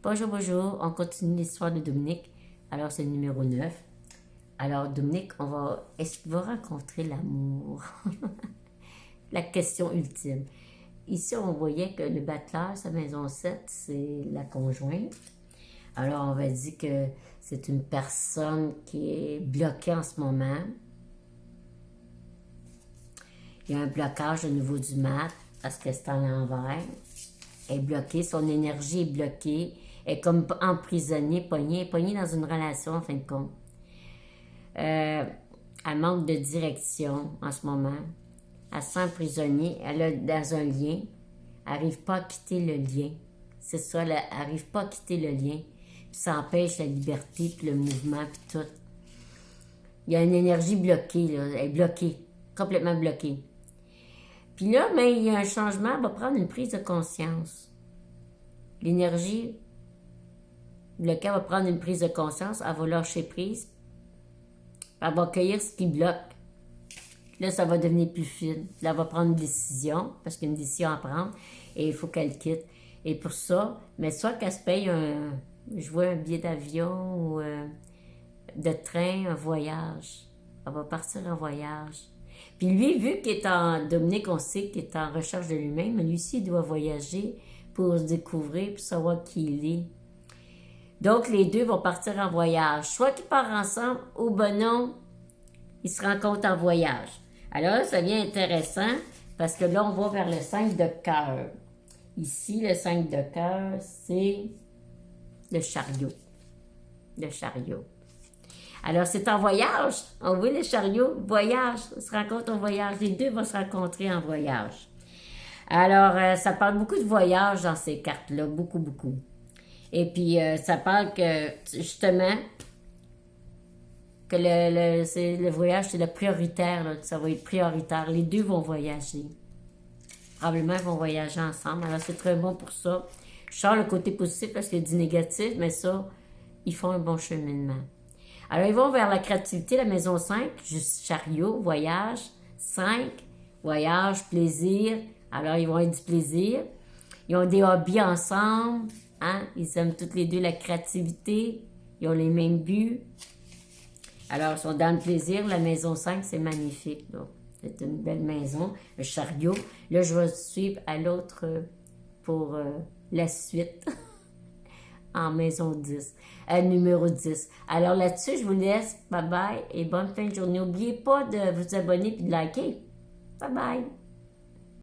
Bonjour, bonjour, on continue l'histoire de Dominique. Alors, c'est le numéro 9. Alors, Dominique, est-ce qu'il va rencontrer l'amour? La question ultime. Ici, on voyait que le battleur, sa maison 7, c'est la conjointe. Alors, on va dire que c'est une personne qui est bloquée en ce moment. Il y a un blocage au niveau du mat parce que c'est en l'envers. Elle est bloquée, son énergie est bloquée. Elle est comme emprisonnée, pognée dans une relation en fin de compte. Elle manque de direction en ce moment. Elle se sent emprisonnée, elle est dans un lien. Elle n'arrive pas à quitter le lien. C'est ça, elle n'arrive pas à quitter le lien. Puis ça empêche la liberté, puis le mouvement, puis tout. Il y a une énergie bloquée, là. Elle est bloquée, complètement bloquée. Puis là, mais il y a un changement, elle va prendre une prise de conscience. L'énergie bloquée va prendre une prise de conscience, elle va lâcher prise, elle va accueillir ce qui bloque. Là, ça va devenir plus fine. Là, elle va prendre une décision, parce qu'il y a une décision à prendre, et il faut qu'elle quitte. Et pour ça, mais soit qu'elle se paye je vois un billet d'avion ou de train, un voyage. Elle va partir en voyage. Puis lui, vu qu'il est Dominique, on sait qu'il est en recherche de lui-même, mais lui aussi, il doit voyager pour se découvrir, pour savoir qui il est. Donc, les deux vont partir en voyage. Soit qu'ils partent ensemble, ou ben non, ils se rencontrent en voyage. Alors là, ça devient intéressant, parce que là, on va vers le 5 de cœur. Ici, le 5 de cœur, c'est le chariot. Le chariot. Alors, c'est en voyage. On voit le chariot, voyage. Ils se rencontrent en voyage. Les deux vont se rencontrer en voyage. Alors, ça parle beaucoup de voyage dans ces cartes-là. Beaucoup, beaucoup. Et puis, ça parle que, justement, que le voyage, c'est le prioritaire. Là. Ça va être prioritaire. Les deux vont voyager. Probablement, ils vont voyager ensemble. Alors, c'est très bon pour ça. Je sors le côté positif parce qu'il y a du négatif, mais ça, ils font un bon cheminement. Alors, ils vont vers la créativité, la maison 5, juste chariot, voyage. 5, voyage, plaisir. Alors, ils vont être du plaisir. Ils ont des hobbies ensemble. Hein? Ils aiment toutes les deux la créativité. Ils ont les mêmes buts. Alors, ils sont dans le plaisir. La maison 5, c'est magnifique. Là. C'est une belle maison. Le chariot. Là, je vais suivre à l'autre pour la suite. En maison 10, numéro 10. Alors là-dessus, je vous laisse. Bye bye et bonne fin de journée. N'oubliez pas de vous abonner et de liker. Bye bye.